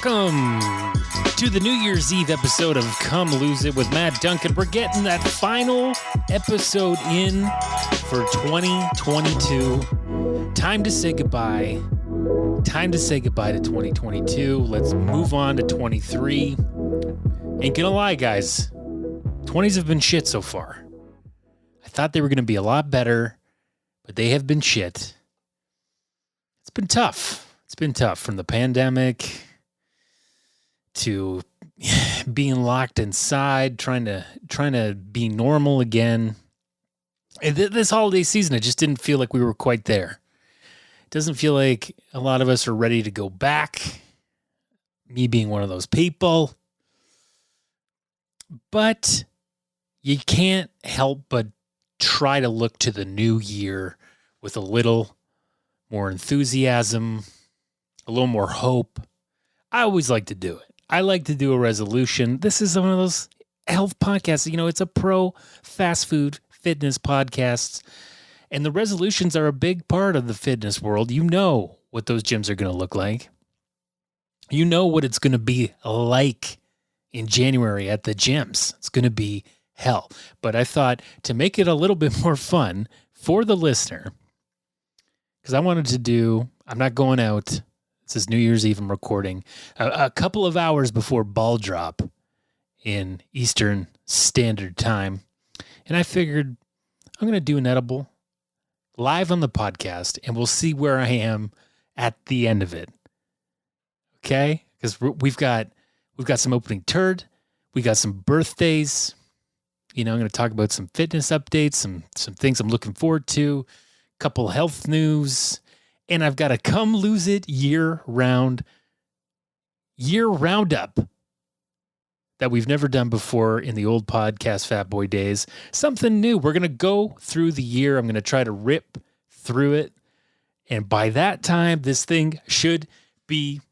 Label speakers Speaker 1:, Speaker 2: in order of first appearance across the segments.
Speaker 1: Welcome to the New Year's Eve episode of Come Lose It with Matt Duncan. We're getting that final episode in for 2022. Time to say goodbye. Time to say goodbye to 2022. Let's move on to 23. Ain't gonna lie, guys. 20s have been shit so far. I thought they were gonna be a lot better, but they have been shit. It's been tough. It's been tough from the pandemic to being locked inside, trying to be normal again. This holiday season, it just didn't feel like we were quite there. It doesn't feel like a lot of us are ready to go back. Me being one of those people. But you can't help but try to look to the new year with a little more enthusiasm, a little more hope. I always like to do it. I like to do a resolution. This is one of those health podcasts. You know, it's a pro fast food fitness podcast. And the resolutions are a big part of the fitness world. You know what those gyms are going to look like. You know what it's going to be like in January at the gyms. It's going to be hell. But I thought to make it a little bit more fun for the listener, because I wanted to do, I'm not going out. This is New Year's Eve. I'm recording a couple of hours before ball drop in Eastern Standard Time. And I figured I'm going to do an edible live on the podcast, and we'll see where I am at the end of it. Okay? Because we've got some opening turd. We got some birthdays. You know, I'm going to talk about some fitness updates, some things I'm looking forward to, a couple health news. And I've got a Come Lose It year roundup that we've never done before in the old podcast Fat Boy days. Something new. We're going to go through the year. I'm going to try to rip through it. And by that time, this thing should be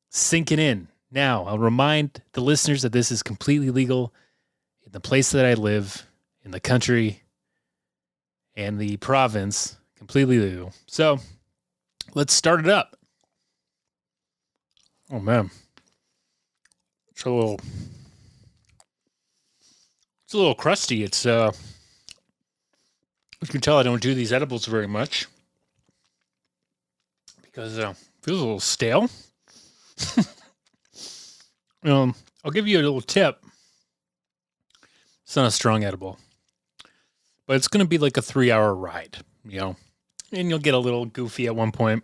Speaker 1: sinking in. Now, I'll remind the listeners that this is completely legal in the place that I live, in the country, and the province. Completely legal. So let's start it up. Oh man. It's a little crusty. It's you can tell I don't do these edibles very much because it feels a little stale. I'll give you a little tip. It's not a strong edible, but it's going to be like a 3-hour ride, you know. And you'll get a little goofy at one point.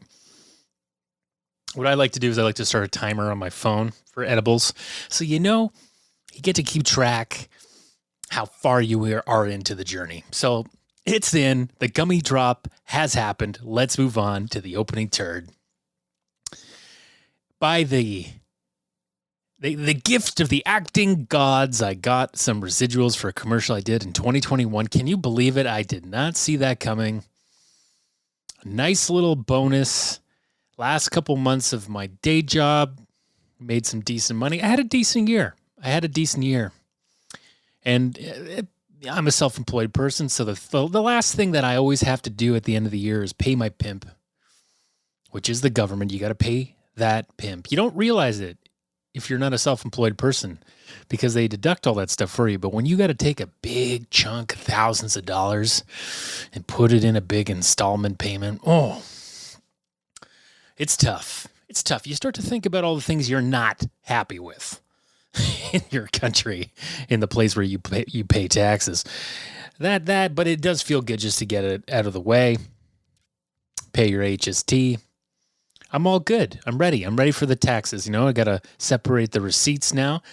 Speaker 1: What I like to do is I like to start a timer on my phone for edibles. So you know, you get to keep track how far you are into the journey. So it's in. The gummy drop has happened. Let's move on to the opening turd. By the gift of the acting gods, I got some residuals for a commercial I did in 2021. Can you believe it? I did not see that coming. Nice little bonus. Last couple months of my day job, made some decent money. I had a decent year. And I'm a self-employed person, so the last thing that I always have to do at the end of the year is pay my pimp, which is the government. You got to pay that pimp. You don't realize it if you're not a self-employed person because they deduct all that stuff for you. But when you got to take a big chunk, thousands of dollars, and put it in a big installment payment, it's tough. It's tough. You start to think about all the things you're not happy with in your country, in the place where you pay taxes. But it does feel good just to get it out of the way. Pay your HST. I'm all good. I'm ready. I'm ready for the taxes. You know, I got to separate the receipts now.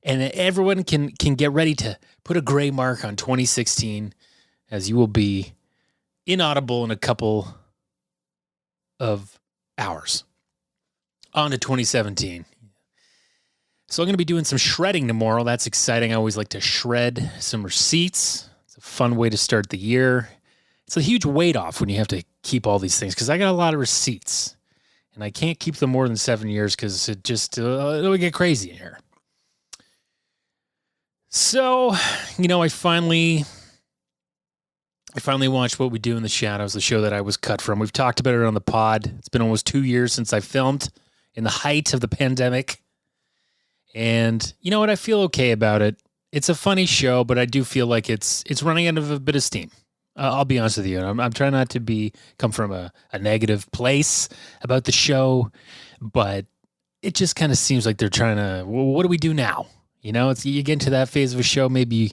Speaker 1: And everyone can get ready to put a gray mark on 2016 as you will be inaudible in a couple of hours. On to 2017. So I'm going to be doing some shredding tomorrow. That's exciting. I always like to shred some receipts. It's a fun way to start the year. It's a huge weight off when you have to keep all these things because I got a lot of receipts. And I can't keep them more than 7 years because it just, it'll get crazy in here. So, you know, I finally watched What We Do in the Shadows, the show that I was cut from. We've talked about it on the pod. It's been almost 2 years since I filmed in the height of the pandemic. And you know what? I feel okay about it. It's a funny show, but I do feel like it's running out of a bit of steam. I'll be honest with you. I'm trying not to come from a negative place about the show, but it just kind of seems like they're trying to, well, what do we do now? You know, you get into that phase of a show, maybe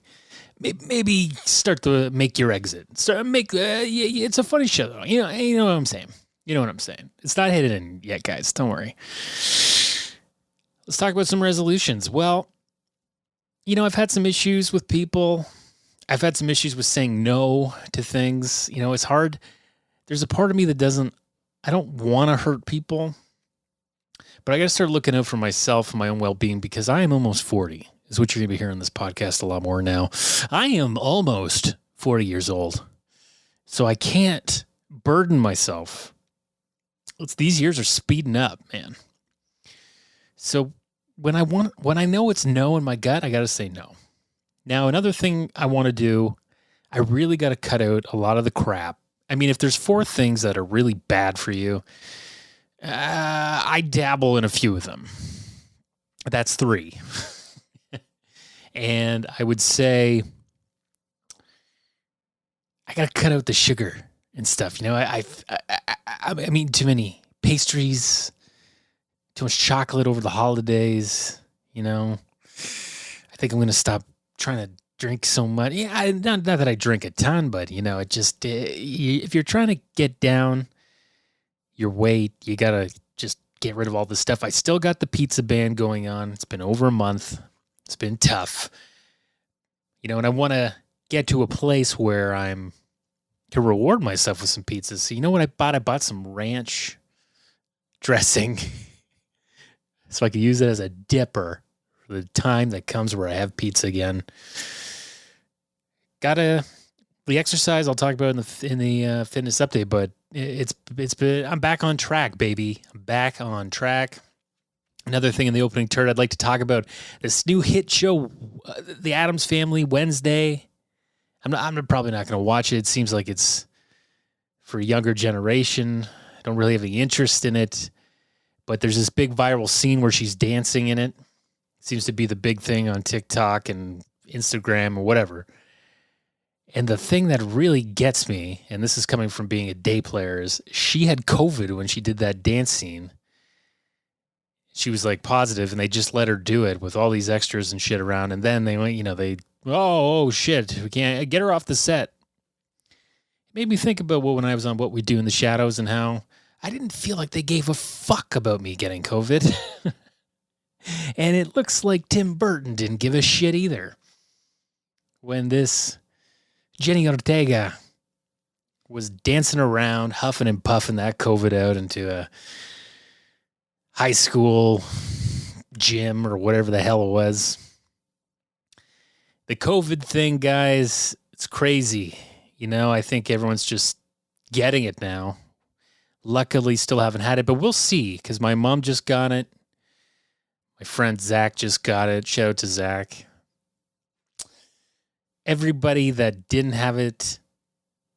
Speaker 1: start to make your exit. It's a funny show though. You know what I'm saying? You know what I'm saying? It's not hidden yet, guys. Don't worry. Let's talk about some resolutions. Well, you know, I've had some issues with people. I've had some issues with saying no to things. You know, it's hard. There's a part of me that I don't want to hurt people, but I got to start looking out for myself and my own well-being because I am almost 40, is what you're going to be hearing in this podcast a lot more now. I am almost 40 years old, so I can't burden myself. These years are speeding up, man. So when I know it's no in my gut, I got to say no. Now, another thing I want to do, I really got to cut out a lot of the crap. I mean, if there's 4 things that are really bad for you, I dabble in a few of them. That's 3. And I would say I got to cut out the sugar and stuff. You know, I mean, too many pastries, too much chocolate over the holidays, you know. I think I'm going to stop trying to drink so much. Yeah, not that I drink a ton, but, you know, it just, if you're trying to get down your weight, you got to just get rid of all this stuff. I still got the pizza ban going on. It's been over a month. It's been tough. You know, and I want to get to a place where I'm to reward myself with some pizzas. So you know what I bought? I bought some ranch dressing so I could use it as a dipper for the time that comes where I have pizza again. The exercise I'll talk about in the fitness update, but I'm back on track, baby. I'm back on track. Another thing in the opening turd I'd like to talk about, this new hit show, The Addams Family, Wednesday. I'm probably not going to watch it. It seems like it's for a younger generation. I don't really have any interest in it. But there's this big viral scene where she's dancing in it. Seems to be the big thing on TikTok and Instagram or whatever. And the thing that really gets me, and this is coming from being a day player, is she had COVID when she did that dance scene. She was like positive, and they just let her do it with all these extras and shit around. And then they went, you know, oh shit, we can't get her off the set. It made me think about when I was on What We Do in the Shadows and how I didn't feel like they gave a fuck about me getting COVID. And it looks like Tim Burton didn't give a shit either. When this Jenny Ortega was dancing around, huffing and puffing that COVID out into a high school gym or whatever the hell it was. The COVID thing, guys, it's crazy. You know, I think everyone's just getting it now. Luckily, still haven't had it, but we'll see, because my mom just got it. My friend Zach just got it. Shout out to Zach. Everybody that didn't have it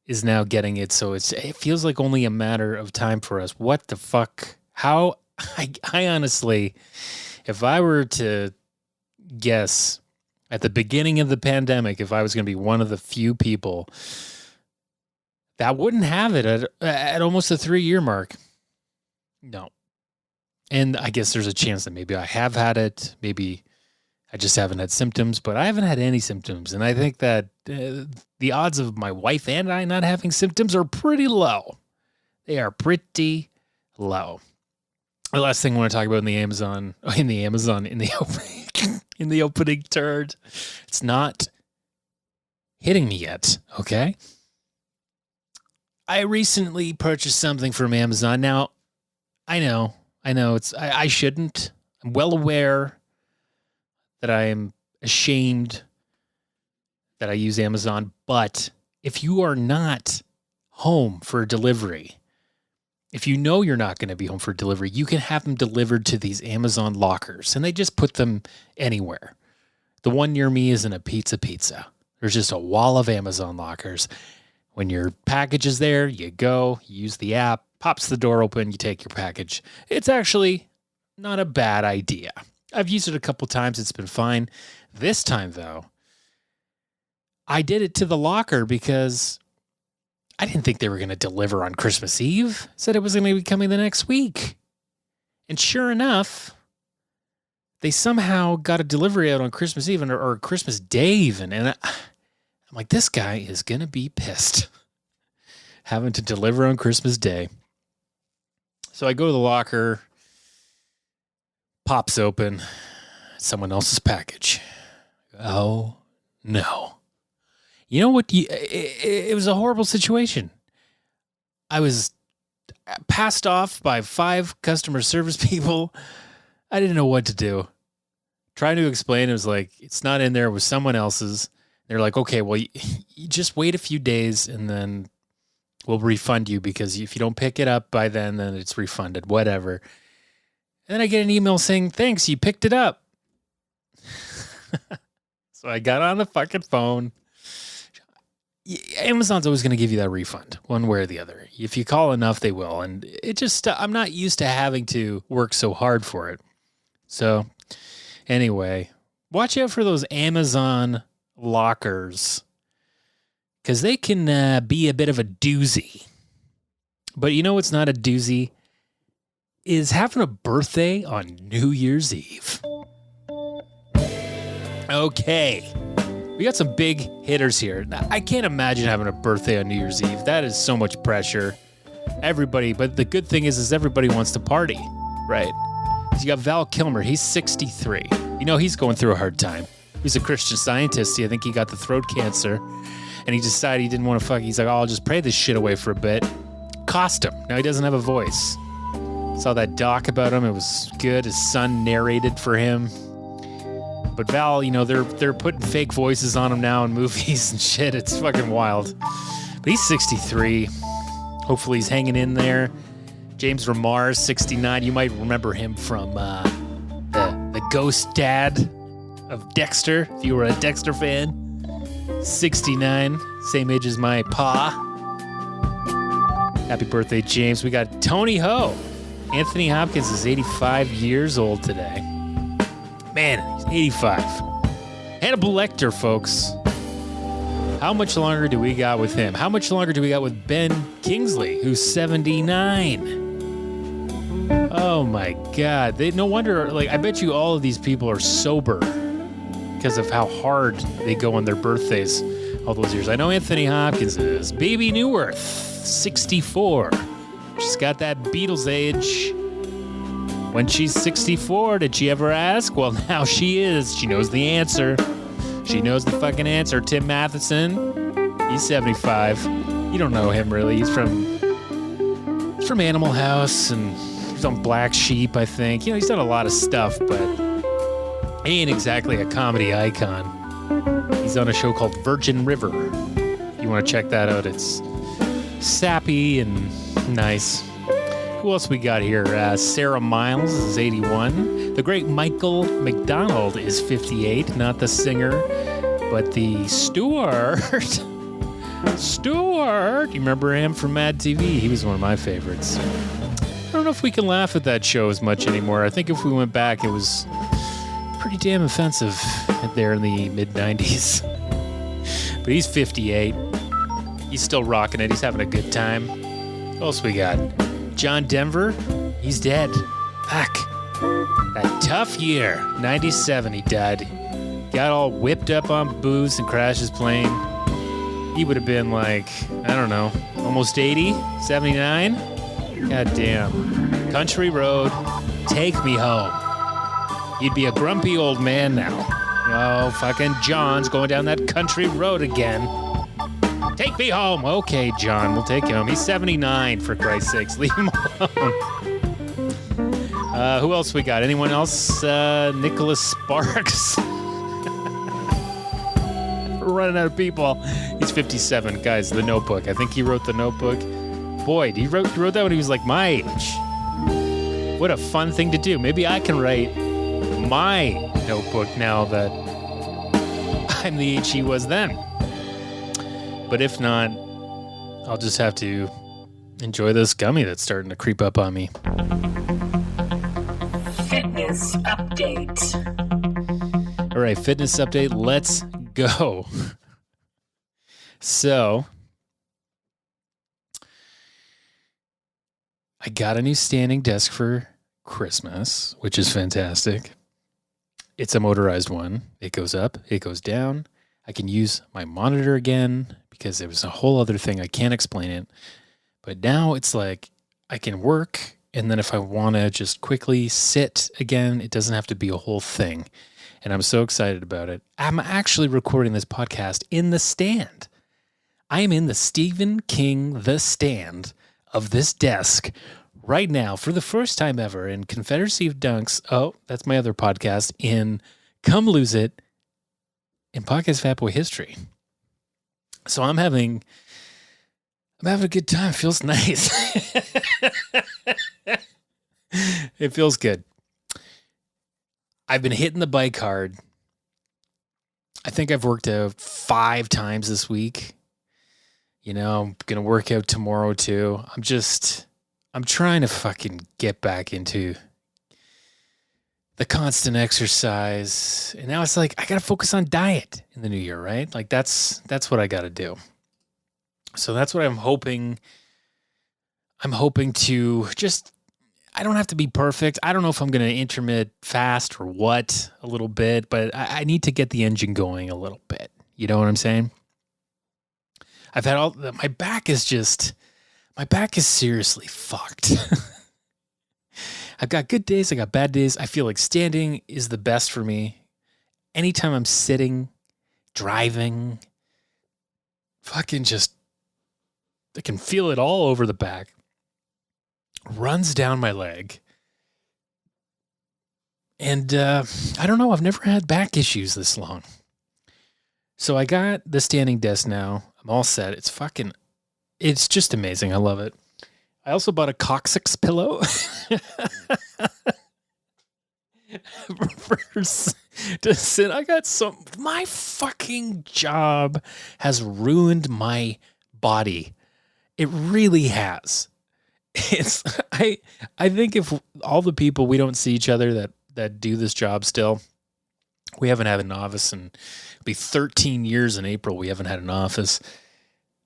Speaker 1: is now getting it, so it feels like only a matter of time for us. What the fuck? How? I honestly, if I were to guess at the beginning of the pandemic, if I was going to be one of the few people that wouldn't have it at almost the 3-year mark. No. And I guess there's a chance that maybe I have had it. Maybe I just haven't had symptoms, but I haven't had any symptoms. And I think that the odds of my wife and I not having symptoms are pretty low. They are pretty low. The last thing I want to talk about in the opening turd, it's not hitting me yet, okay? I recently purchased something from Amazon. Now, I know I shouldn't. I'm well aware that I am ashamed that I use Amazon, but if you are not home for delivery, if you know you're not going to be home for delivery, you can have them delivered to these Amazon lockers, and they just put them anywhere. The one near me isn't a pizza. There's just a wall of Amazon lockers. When your package is there, you go, you use the app, pops the door open, you take your package. It's actually not a bad idea. I've used it a couple times. It's been fine. This time, though, I did it to the locker because I didn't think they were going to deliver on Christmas Eve. Said it was going to be coming the next week. And sure enough, they somehow got a delivery out on Christmas Eve or Christmas Day even. And I'm like, this guy is going to be pissed having to deliver on Christmas Day. So I go to the locker, pops open, someone else's package. Oh, no. You know what? It was a horrible situation. I was passed off by 5 customer service people. I didn't know what to do. Trying to explain, it was like, it's not in there, it was someone else's. They're like, okay, well, you just wait a few days and then we'll refund you because if you don't pick it up by then it's refunded, whatever. And then I get an email saying, thanks, you picked it up. So I got on the fucking phone. Amazon's always going to give you that refund one way or the other. If you call enough, they will. And it just, I'm not used to having to work so hard for it. So anyway, watch out for those Amazon lockers because they can be a bit of a doozy. But you know what's not a doozy? Is having a birthday on New Year's Eve. Okay. We got some big hitters here. Now, I can't imagine having a birthday on New Year's Eve. That is so much pressure. Everybody, but the good thing is everybody wants to party, right? So you got Val Kilmer. He's 63. You know, he's going through a hard time. He's a Christian Scientist. I think he got the throat cancer, and he decided he didn't want to fuck. He's like, oh, I'll just pray this shit away for a bit. Cost him. Now he doesn't have a voice. Saw that doc about him. It was good. His son narrated for him. But Val, you know, they're putting fake voices on him now in movies and shit. It's fucking wild. But he's 63. Hopefully he's hanging in there. James Remar, 69. You might remember him from the ghost dad of Dexter, if you were a Dexter fan. 69. Same age as my pa. Happy birthday, James. We got Tony Ho. Anthony Hopkins is 85 years old today. Man, he's 85. Hannibal Lecter, folks. How much longer do we got with him? How much longer do we got with Ben Kingsley, who's 79? Oh my God. No wonder, like, I bet you all of these people are sober because of how hard they go on their birthdays all those years. I know Anthony Hopkins is. Baby Newirth, 64. She's got that Beatles age. When she's 64, did she ever ask? Well, now she is. She knows the answer. She knows the fucking answer. Tim Matheson, he's 75. You don't know him, really. He's from Animal House, and he's on Black Sheep, I think. You know, he's done a lot of stuff, but he ain't exactly a comedy icon. He's on a show called Virgin River. If you want to check that out, it's sappy and nice. Who else we got here? Sarah Miles is 81. The great Michael McDonald is 58. Not the singer, but the Stewart. Stewart! You remember him from Mad TV? He was one of my favorites. I don't know if we can laugh at that show as much anymore. I think if we went back, it was pretty damn offensive there in the mid-90s. But he's 58. He's still rocking it. He's having a good time. What else we got? John Denver, he's dead. Fuck. That tough year. 97, he died. Got all whipped up on booze and crashed his plane. He would have been like, I don't know, almost 80, 79? God damn. Country Road, take me home. He'd be a grumpy old man now. Oh, fucking John's going down that country road again. Take me home. Okay, John, we'll take him home. He's 79, for Christ's sakes. Leave him alone. Who else we got? Anyone else? Nicholas Sparks. We're running out of people. He's 57. Guys, The Notebook. I think he wrote The Notebook. Boy, he wrote that when he was like my age. What a fun thing to do. Maybe I can write my notebook now that I'm the age he was then. But if not, I'll just have to enjoy this gummy that's starting to creep up on me. Fitness update. All right, fitness update. Let's go. So, I got a new standing desk for Christmas, which is fantastic. It's a motorized one. It goes up, it goes down. I can use my monitor again because it was a whole other thing. I can't explain it. But now it's like I can work, and then if I want to just quickly sit again, it doesn't have to be a whole thing. And I'm so excited about it. I'm actually recording this podcast in the stand. I am in the Stephen King The Stand of this desk right now for the first time ever in Confederacy of Dunks. Oh, that's my other podcast in Come Lose It in Podcast Fat Boy History. So I'm having a good time. It feels nice. It feels good. I've been hitting the bike hard. I think I've worked out 5 times this week. You know, I'm going to work out tomorrow too. I'm trying to fucking get back into the constant exercise. And now it's like, I got to focus on diet in the new year, right? Like that's what I got to do. So that's what I'm hoping. I'm hoping to just, I don't have to be perfect. I don't know if I'm going to intermittent fast or what a little bit, but I need to get the engine going a little bit. You know what I'm saying? I've had my back is seriously fucked. I've got good days. I got bad days. I feel like standing is the best for me. Anytime I'm sitting, driving, fucking just, I can feel it all over the back. Runs down my leg. And I don't know. I've never had back issues this long. So I got the standing desk now. I'm all set. It's just amazing. I love it. I also bought a coccyx pillow. To sit. My fucking job has ruined my body. It really has. I think if all the people, we don't see each other that do this job still. We haven't had an office and it'll be 13 years in April. We haven't had an office.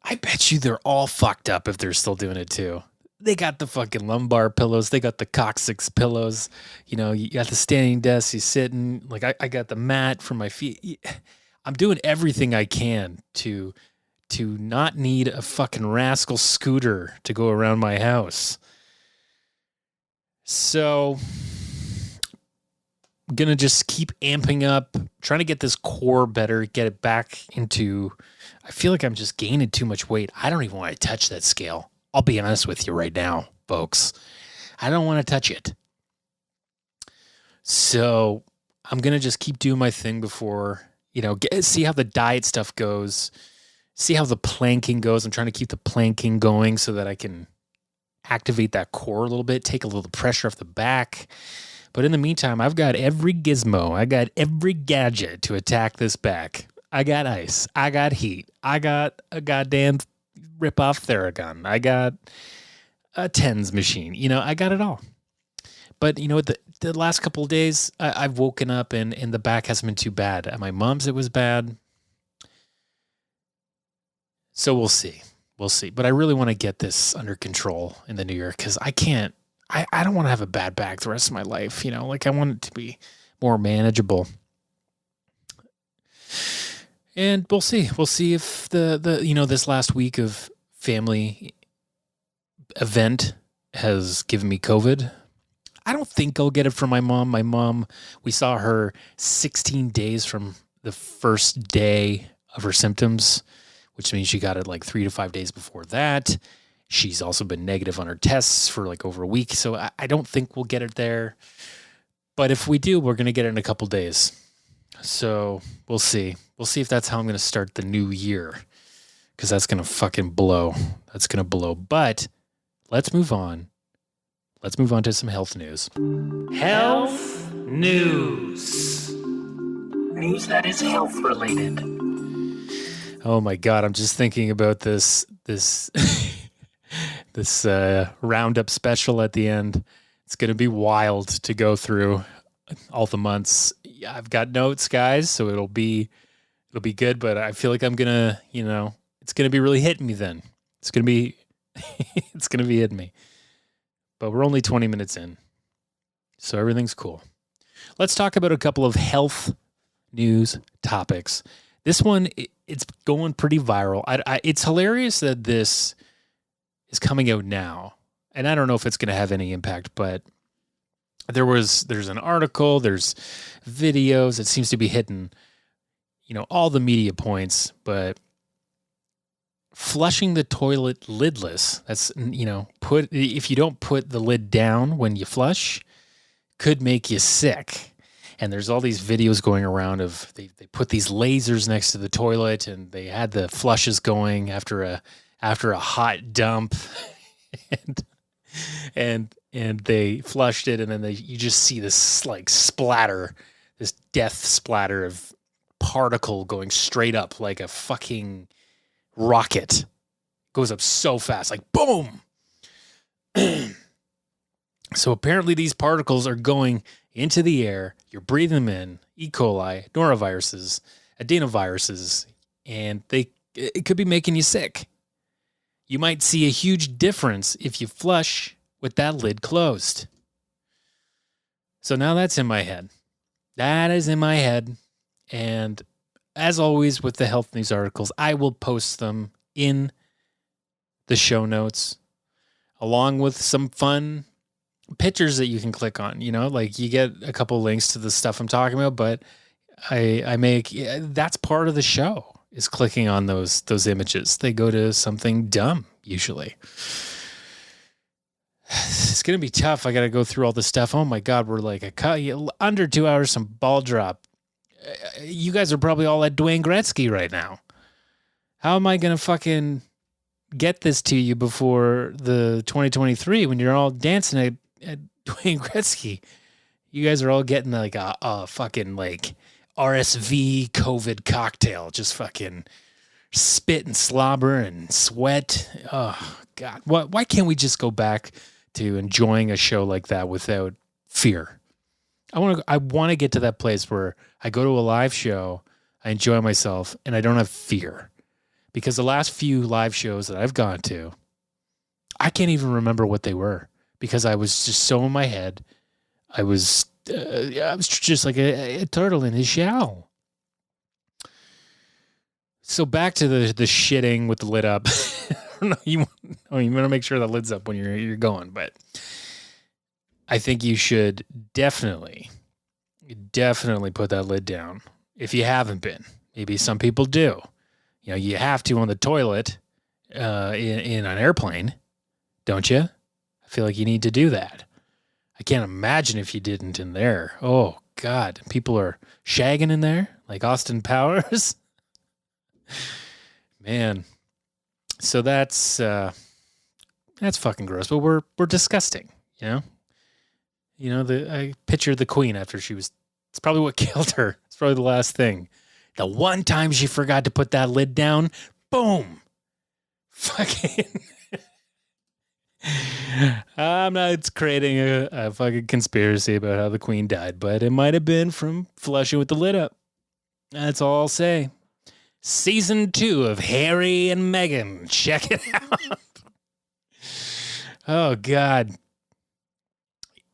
Speaker 1: I bet you they're all fucked up if they're still doing it too. They got the fucking lumbar pillows. They got the coccyx pillows. You know, you got the standing desk. You sitting. Like I got the mat for my feet. I'm doing everything I can to not need a fucking rascal scooter to go around my house. So I'm going to just keep amping up, trying to get this core better, get it back into, I feel like I'm just gaining too much weight. I don't even want to touch that scale. I'll be honest with you right now, folks. I don't want to touch it. So I'm going to just keep doing my thing before, see how the diet stuff goes, see how the planking goes. I'm trying to keep the planking going so that I can activate that core a little bit, take a little pressure off the back. But in the meantime, I've got every gizmo. I got every gadget to attack this back. I got ice. I got heat. I got a goddamn rip-off Theragun. I got a TENS machine. I got it all. But, the last couple of days, I've woken up and the back hasn't been too bad. At my mom's, it was bad. So we'll see. We'll see. But I really want to get this under control in the new year because I don't want to have a bad back the rest of my life. I want it to be more manageable. And we'll see. We'll see if the this last week of family event has given me COVID. I don't think I'll get it from my mom. My mom, we saw her 16 days from the first day of her symptoms, which means she got it like 3 to 5 days before that. She's also been negative on her tests for like over a week. So I don't think we'll get it there. But if we do, we're going to get it in a couple days. So we'll see. We'll see if that's how I'm going to start the new year. Because that's going to fucking blow. That's going to blow. But let's move on. Let's move on to some health news. Health news. News that is health related. Oh my God. I'm just thinking about this roundup special at the end. It's going to be wild to go through. all the months. Yeah, I've got notes, guys, so it'll be good. But I feel like I'm gonna, it's gonna be really hitting me then. It's gonna be, it's gonna be hitting me. But we're only 20 minutes in, so everything's cool. Let's talk about a couple of health news topics. This one, it's going pretty viral. It's hilarious that this is coming out now, and I don't know if it's going to have any impact, but there's an article, there's videos. It seems to be hitting, all the media points, but flushing the toilet lidless, that's, if you don't put the lid down when you flush, could make you sick. And there's all these videos going around of they put these lasers next to the toilet, and they had the flushes going after a hot dump, and they flushed it, and then you just see this like splatter, this death splatter of particle going straight up like a fucking rocket. Goes up so fast, like boom. So apparently these particles are going into the air. You're breathing them in. E. coli, noroviruses, adenoviruses, and it could be making you sick. You might see a huge difference if you flush with that lid closed. So now that's in my head. That is in my head. And as always with the health news articles, I will post them in the show notes along with some fun pictures that you can click on, like you get a couple links to the stuff I'm talking about, but that's part of the show is clicking on those images. They go to something dumb usually. It's going to be tough. I got to go through all this stuff. Oh my God. We're like under 2 hours, some ball drop. You guys are probably all at Dwayne Gretzky right now. How am I going to fucking get this to you before the 2023 when you're all dancing at Dwayne Gretzky? You guys are all getting like a fucking like RSV COVID cocktail, just fucking spit and slobber and sweat. Oh God. Why can't we just go back to enjoying a show like that without fear? I want to get to that place where I go to a live show, I enjoy myself, and I don't have fear. Because the last few live shows that I've gone to, I can't even remember what they were because I was just so in my head. I was just like a turtle in his shell. So back to the shitting with the lid up. You want to make sure the lid's up when you're going, but I think you should definitely put that lid down if you haven't been. Maybe some people do. You have to on the toilet in an airplane, don't you? I feel like you need to do that. I can't imagine if you didn't in there. Oh, God. People are shagging in there like Austin Powers. Man. So that's fucking gross, but we're disgusting, I pictured the queen after it's probably what killed her. It's probably the last thing. The one time she forgot to put that lid down, boom. Fucking. I'm not creating a fucking conspiracy about how the queen died, but it might have been from flushing with the lid up. That's all I'll say. Season 2 of Harry and Meghan. Check it out. Oh, God.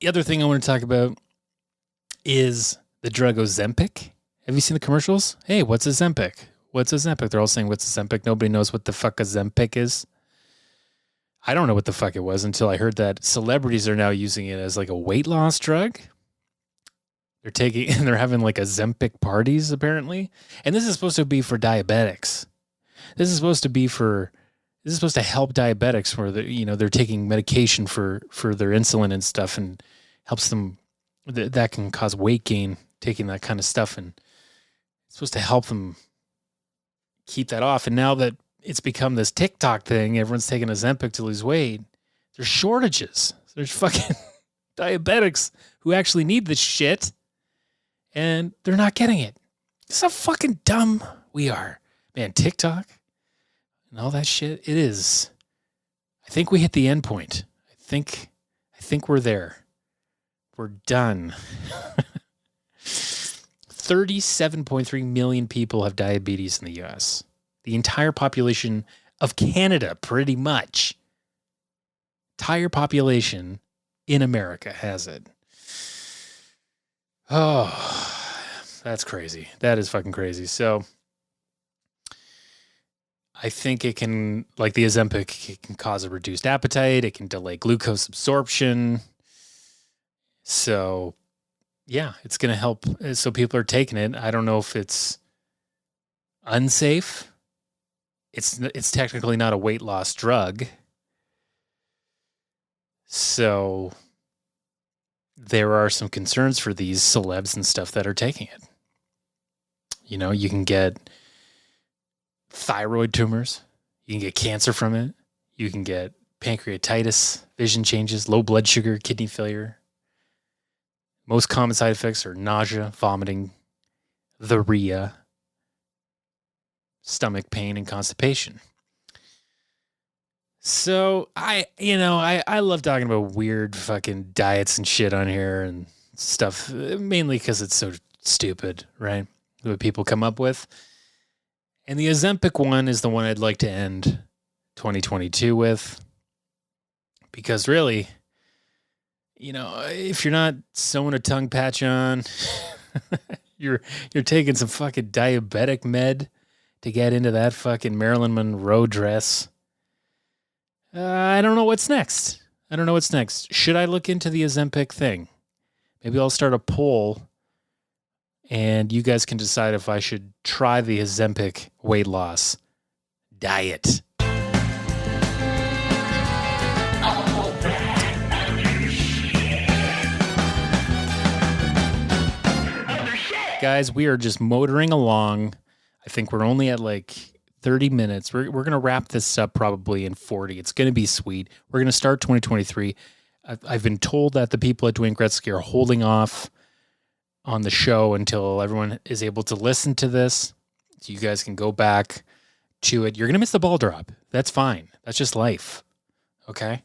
Speaker 1: The other thing I want to talk about is the drug Ozempic. Have you seen the commercials? Hey, what's Ozempic? What's Ozempic? They're all saying, what's Ozempic? Nobody knows what the fuck Ozempic is. I don't know what the fuck it was until I heard that celebrities are now using it as like a weight loss drug. They're having like Ozempic parties apparently. And this is supposed to be for diabetics. This is supposed to help diabetics where they're taking medication for their insulin and stuff, and helps them. That can cause weight gain, taking that kind of stuff, and it's supposed to help them keep that off. And now that it's become this TikTok thing, everyone's taking Ozempic to lose weight. There's shortages. There's fucking diabetics who actually need this shit, and they're not getting it. This is how fucking dumb we are. Man, TikTok and all that shit, it is. I think we hit the end point. I think we're there. We're done. 37.3 million people have diabetes in the US. The entire population of Canada, pretty much. Entire population in America has it. Oh, that's crazy. That is fucking crazy. So I think it can, like the Ozempic, it can cause a reduced appetite. It can delay glucose absorption. So yeah, it's going to help. So people are taking it. I don't know if it's unsafe. It's technically not a weight loss drug. So there are some concerns for these celebs and stuff that are taking it. You know, you can get thyroid tumors. You can get cancer from it. You can get pancreatitis, vision changes, low blood sugar, kidney failure. Most common side effects are nausea, vomiting, diarrhea, stomach pain, and constipation. So I love talking about weird fucking diets and shit on here and stuff, mainly because it's so stupid, right? What people come up with. And the Ozempic one is the one I'd like to end 2022 with. Because really, you know, if you're not sewing a tongue patch on, you're taking some fucking diabetic med to get into that fucking Marilyn Monroe dress. I don't know what's next. Should I look into the Ozempic thing? Maybe I'll start a poll and you guys can decide if I should try the Ozempic weight loss diet. Guys, we are just motoring along. I think we're only at like 30 minutes. We're going to wrap this up probably in 40. It's going to be sweet. We're going to start 2023. I've been told that the people at Dwayne Gretzky are holding off on the show until everyone is able to listen to this. So you guys can go back to it. You're going to miss the ball drop. That's fine. That's just life. Okay?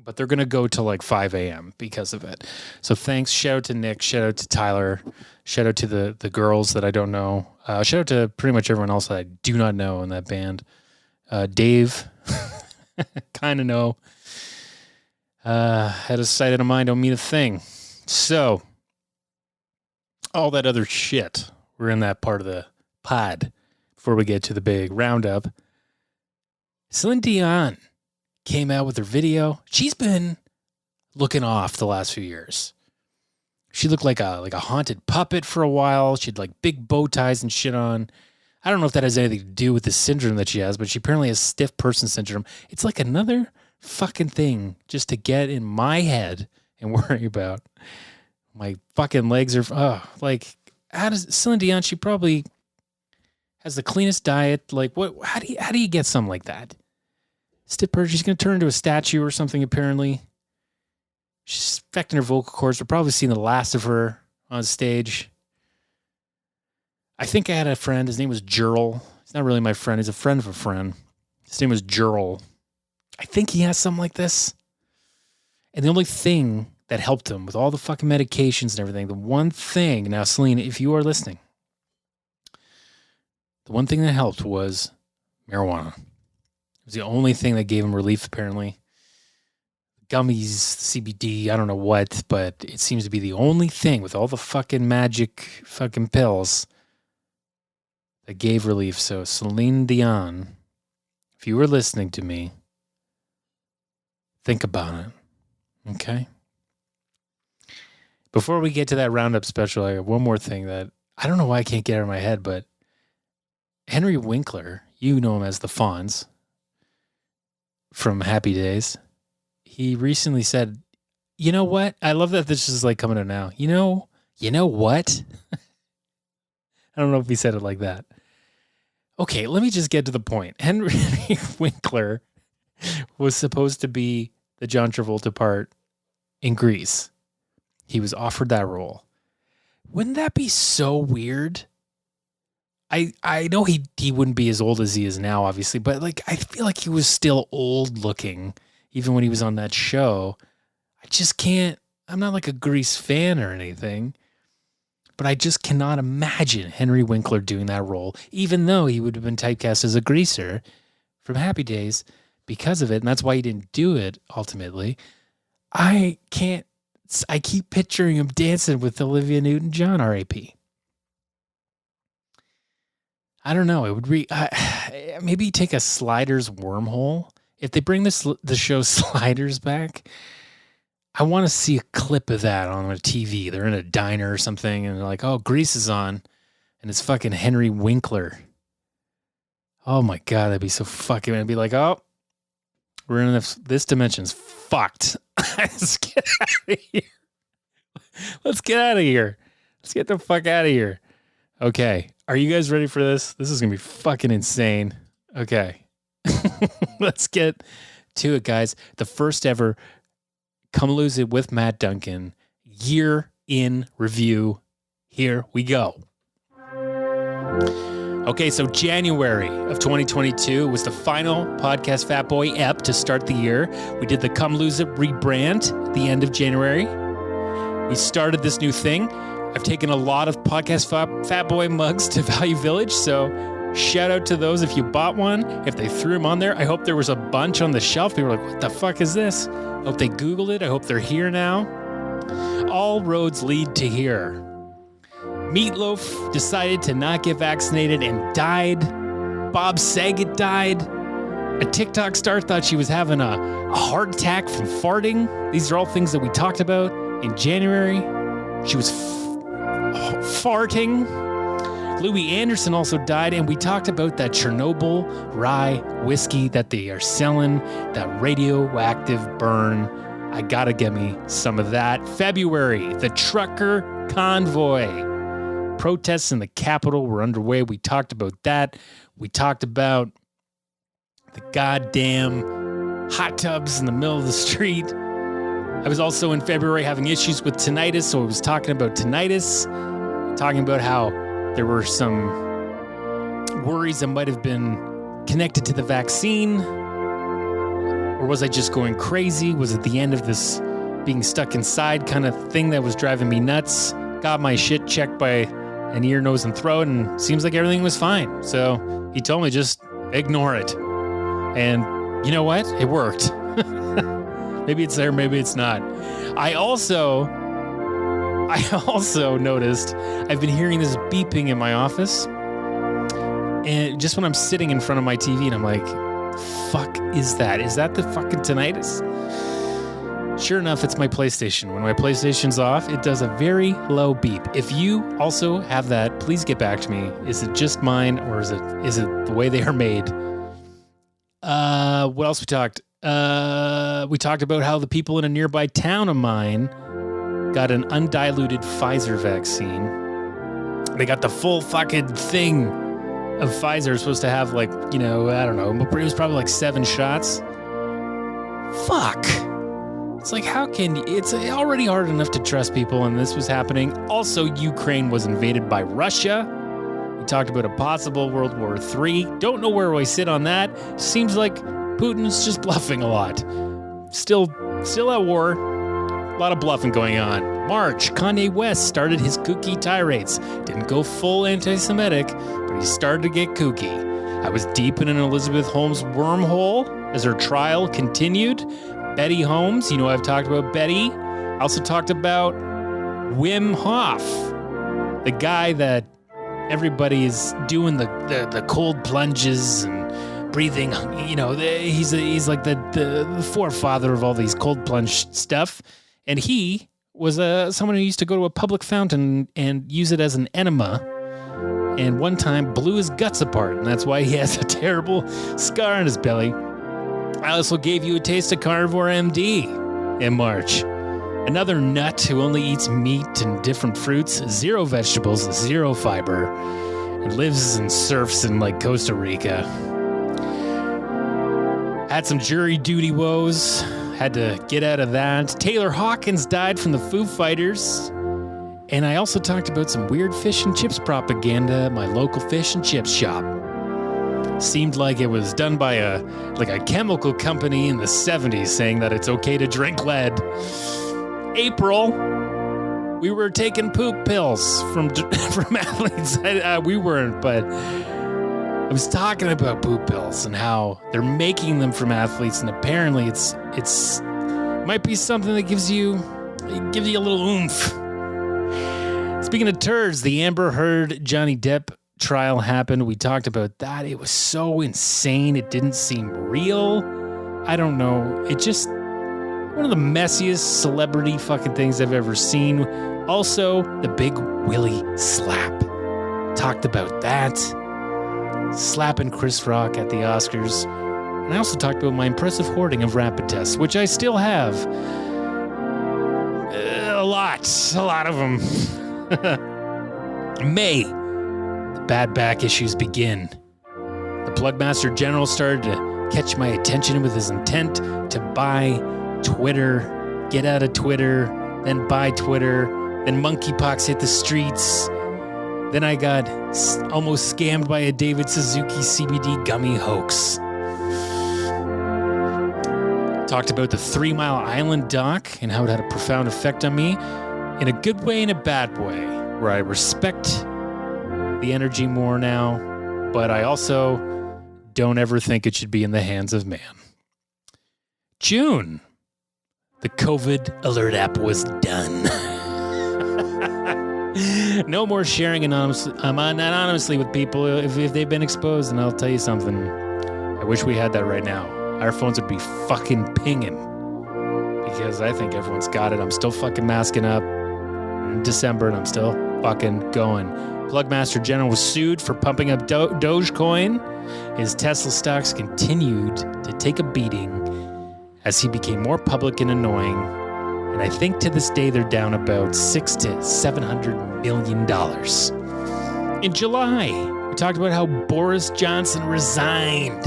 Speaker 1: But they're going to go till like 5 a.m. because of it. So thanks. Shout out to Nick. Shout out to Tyler. Shout out to the girls that I don't know. Shout out to pretty much everyone else that I do not know in that band. Dave, kind of know. Had a sight and a mind, don't mean a thing. So, all that other shit. We're in that part of the pod before we get to the big roundup. Celine Dion came out with her video. She's been looking off the last few years. She looked like a haunted puppet for a while. She had like big bow ties and shit on. I don't know if that has anything to do with the syndrome that she has, but she apparently has stiff person syndrome. It's like another fucking thing just to get in my head and worry about. My fucking legs are like, how does Celine Dion? She probably has the cleanest diet. Like, what? How do you get something like that? Stiff person. She's gonna turn into a statue or something. Apparently, she's affecting her vocal cords. We're probably seeing the last of her on stage. I think I had a friend. His name was Jurl. He's not really my friend. He's a friend of a friend. His name was Jurl. I think he has something like this. And the only thing that helped him with all the fucking medications and everything, the one thing, now Celine, if you are listening, the one thing that helped was marijuana. It was the only thing that gave him relief, apparently. Gummies, CBD, I don't know what, but it seems to be the only thing with all the fucking magic fucking pills that gave relief. So Celine Dion, if you were listening to me, think about it. Okay? Before we get to that roundup special, I have one more thing that I don't know why I can't get out of my head, but Henry Winkler, you know him as the Fonz from Happy Days. He recently said, you know what? I love that this is like coming out now. You know what? I don't know if he said it like that. Okay, let me just get to the point. Henry Winkler was supposed to be the John Travolta part in Grease. He was offered that role. Wouldn't that be so weird? I know he wouldn't be as old as he is now, obviously, but like I feel like he was still old looking even when he was on that show. I just can't. I'm not like a Grease fan or anything, But I just cannot imagine Henry Winkler doing that role, even though he would have been typecast as a greaser from Happy Days because of it. And that's why he didn't do it ultimately. I keep picturing him dancing with Olivia Newton-John, R.A.P. I don't know. It would maybe take a Sliders wormhole. If they bring the show Sliders back, I want to see a clip of that on a TV. They're in a diner or something, and they're like, "Oh, Grease is on," and it's fucking Henry Winkler. Oh my god, that'd be so fucking. I'd be like, "Oh, we're in this dimension's fucked. Let's get out of here. Let's get out of here. Let's get the fuck out of here." Okay. Are you guys ready for this? This is going to be fucking insane. Okay. Let's get to it, guys. The first ever Come Lose It with Matt Duncan year in review. Here we go. Okay, so January of 2022 was the final Podcast Fat Boy ep to start the year. We did the Come Lose It rebrand at the end of January. We started this new thing. I've taken a lot of Podcast Fat Boy mugs to Value Village, so shout out to those if you bought one. If they threw them on there, I hope there was a bunch on the shelf. People were like, what the fuck is this? I hope they Googled it. I hope they're here now. All roads lead to here. Meatloaf decided to not get vaccinated and died. Bob Saget died. A TikTok star thought she was having a heart attack from farting. These are all things that we talked about in January. She was farting. Louis Anderson also died, and we talked about that Chernobyl rye whiskey that they are selling, that radioactive burn. I gotta get me some of that. February, the trucker convoy. Protests in the Capitol were underway. We talked about that. We talked about the goddamn hot tubs in the middle of the street. I was also in February having issues with tinnitus, so I was talking about tinnitus, talking about how there were some worries that might have been connected to the vaccine. Or was I just going crazy? Was it the end of this being stuck inside kind of thing that was driving me nuts? Got my shit checked by an ear, nose, and throat, and seems like everything was fine. So he told me just ignore it. And you know what? It worked. Maybe it's there, maybe it's not. I also noticed I've been hearing this beeping in my office. And just when I'm sitting in front of my TV and I'm like, fuck is that? Is that the fucking tinnitus? Sure enough, it's my PlayStation. When my PlayStation's off, it does a very low beep. If you also have that, please get back to me. Is it just mine, or is it the way they are made? What else we talked? We talked about how the people in a nearby town of mine got an undiluted Pfizer vaccine. They got the full fucking thing of Pfizer. Supposed to have I don't know, it was probably like 7 shots. Fuck. It's like, how can you? It's already hard enough to trust people, and this was happening. Also, Ukraine was invaded by Russia. We talked about a possible World War III. Don't know where we sit on that. Seems like Putin's just bluffing a lot. Still at war. A lot of bluffing going on. March, Kanye West started his kooky tirades. Didn't go full anti-Semitic, but he started to get kooky. I was deep in an Elizabeth Holmes wormhole as her trial continued. Betty Holmes, I've talked about Betty. I also talked about Wim Hof, the guy that everybody is doing the cold plunges and breathing. He's like the forefather of all these cold plunge stuff. And he was someone who used to go to a public fountain and use it as an enema. And one time blew his guts apart. And that's why he has a terrible scar on his belly. I also gave you a taste of Carnivore MD in March. Another nut who only eats meat and different fruits, 0 vegetables, 0 fiber, and lives and surfs in Costa Rica. Had some jury duty woes. Had to get out of that. Taylor Hawkins died from the Foo Fighters. And I also talked about some weird fish and chips propaganda at my local fish and chips shop. Seemed like it was done by a chemical company in the 70s saying that it's okay to drink lead. April, We were taking poop pills from athletes. We weren't, but I was talking about poop pills and how they're making them from athletes, and apparently it's might be something that gives you a little oomph. Speaking of turds, the Amber Heard Johnny Depp trial happened. We talked about that. It was so insane. It didn't seem real. I don't know. It just one of the messiest celebrity fucking things I've ever seen. Also, the big Willie slap. Talked about that. Slapping Chris Rock at the Oscars. And I also talked about my impressive hoarding of rapid tests, which I still have. A lot of them. May, the bad back issues begin. The Plugmaster General started to catch my attention with his intent to buy Twitter, get out of Twitter, then buy Twitter, then monkeypox hit the streets. Then I got almost scammed by a David Suzuki CBD gummy hoax. Talked about the 3 Mile Island doc and how it had a profound effect on me in a good way and a bad way, where I respect the energy more now, but I also don't ever think it should be in the hands of man. June, the COVID alert app was done. No more sharing anonymously with people if they've been exposed, and I'll tell you something. I wish we had that right now. Our phones would be fucking pinging because I think everyone's got it. I'm still fucking masking up in December, and I'm still fucking going. Plugmaster General was sued for pumping up Dogecoin. His Tesla stocks continued to take a beating as he became more public and annoying. And I think to this day they're down about $600 to $700 million. In July, we talked about how Boris Johnson resigned.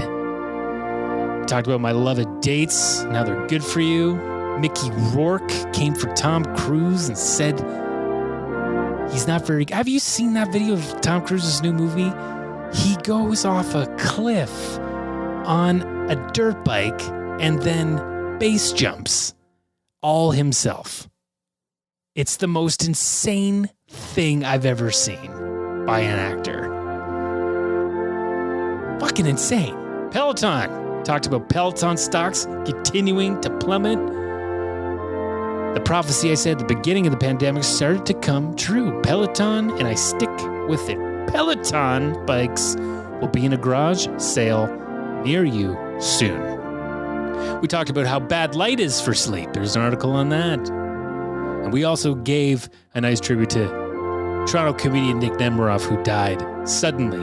Speaker 1: We talked about my beloved dates and how they're good for you. Mickey Rourke came for Tom Cruise and said he's not very... Have you seen that video of Tom Cruise's new movie? He goes off a cliff on a dirt bike and then base jumps all himself. It's the most insane thing I've ever seen by an actor. Fucking insane. Peloton. Talked about Peloton stocks continuing to plummet. The prophecy I said at the beginning of the pandemic started to come true. Peloton, and I stick with it. Peloton bikes will be in a garage sale near you soon. We talked about how bad light is for sleep. There's an article on that. And we also gave a nice tribute to Toronto comedian Nick Nemiroff, who died suddenly,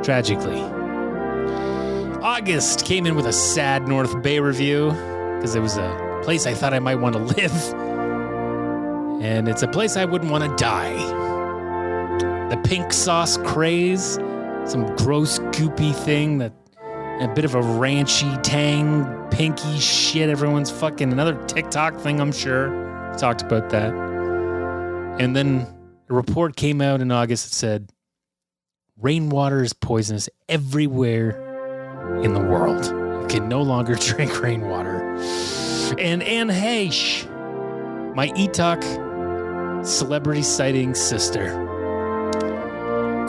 Speaker 1: tragically. August came in with a sad North Bay review because it was a place I thought I might want to live. And it's a place I wouldn't want to die. The pink sauce craze, some gross goopy thing that a bit of a ranchy tang, pinky shit. Everyone's fucking another TikTok thing, I'm sure. We talked about that. And then a report came out in August that said rainwater is poisonous everywhere in the world. You can no longer drink rainwater. And Anne Heche, my E-Talk celebrity sighting sister,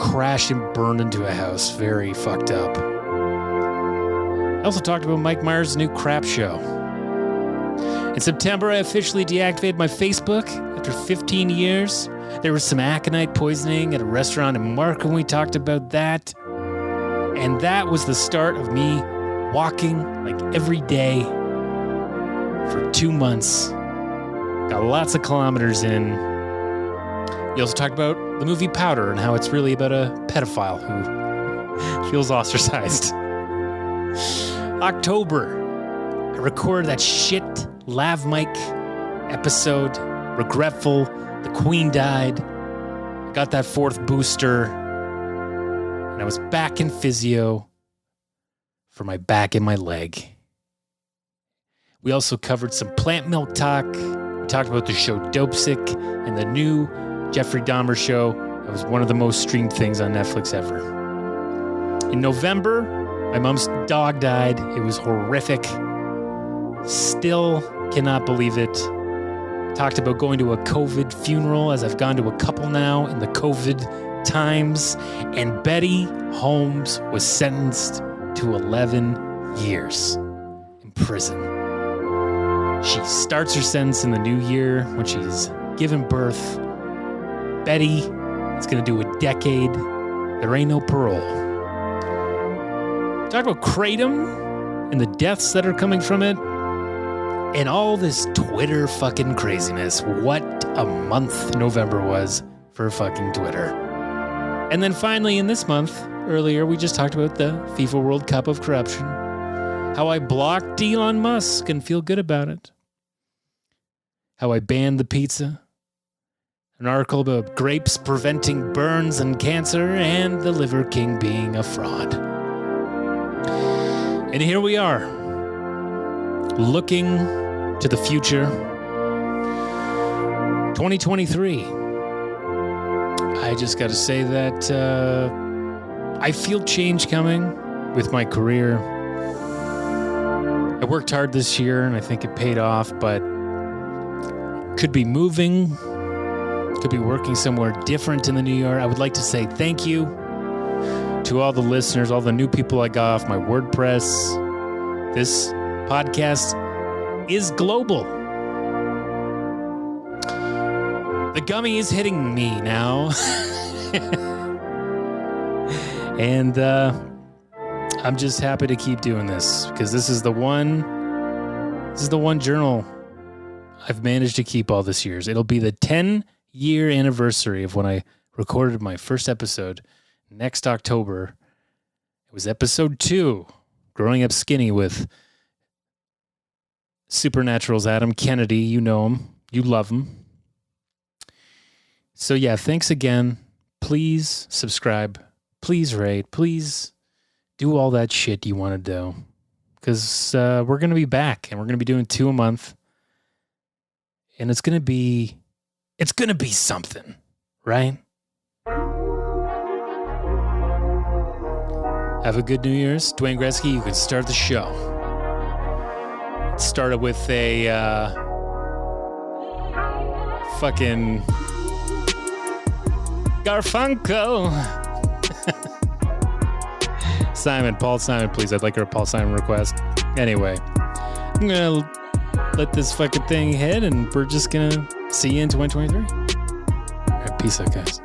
Speaker 1: crashed and burned into a house. Very fucked up. I also talked about Mike Myers' new crap show. In September, I officially deactivated my Facebook after 15 years. There was some aconite poisoning at a restaurant in Markham. We talked about that. And that was the start of me walking like every day for 2 months. Got lots of kilometers in. We also talked about the movie Powder and how it's really about a pedophile who feels ostracized. October, I recorded that shit lav mic episode. Regretful. The Queen died. I got that 4th booster. And I was back in physio for my back and my leg. We also covered some plant milk talk. We talked about the show Dopesick and the new Jeffrey Dahmer show. It was one of the most streamed things on Netflix ever. In November, my mom's dog died. It was horrific. Still cannot believe it. Talked about going to a COVID funeral, as I've gone to a couple now in the COVID times. And Betty Holmes was sentenced to 11 years in prison. She starts her sentence in the new year when she's given birth. Betty is going to do a decade. There ain't no parole. Talk about Kratom and the deaths that are coming from it. And all this Twitter fucking craziness. What a month November was for fucking Twitter. And then finally in this month, earlier, we just talked about the FIFA World Cup of corruption. How I blocked Elon Musk and feel good about it. How I banned the pizza. An article about grapes preventing burns and cancer, and the Liver King being a fraud. And here we are, looking to the future. 2023. I just got to say that I feel change coming with my career. I worked hard this year, and I think it paid off, but could be moving, could be working somewhere different in the new year. I would like to say thank you to all the listeners, all the new people I got off my WordPress. This podcast is global. The gummy is hitting me now. And I'm just happy to keep doing this because this is the one journal I've managed to keep all this years. It'll be the 10-year anniversary of when I recorded my first episode next October. It was episode 2, Growing Up Skinny with Supernatural's Adam Kennedy. You know him. You love him. So yeah, thanks again. Please subscribe. Please rate. Please do all that shit you want to do. Because we're going to be back, and we're going to be doing 2 a month. And it's going to be something, right? Have a good New Year's. Dwayne Gretzky, you can start the show. It started with a fucking Garfunkel. Paul Simon, please. I'd like a Paul Simon request. Anyway, I'm going to let this fucking thing hit, and we're just going to see you in 2023. All right, peace out, guys.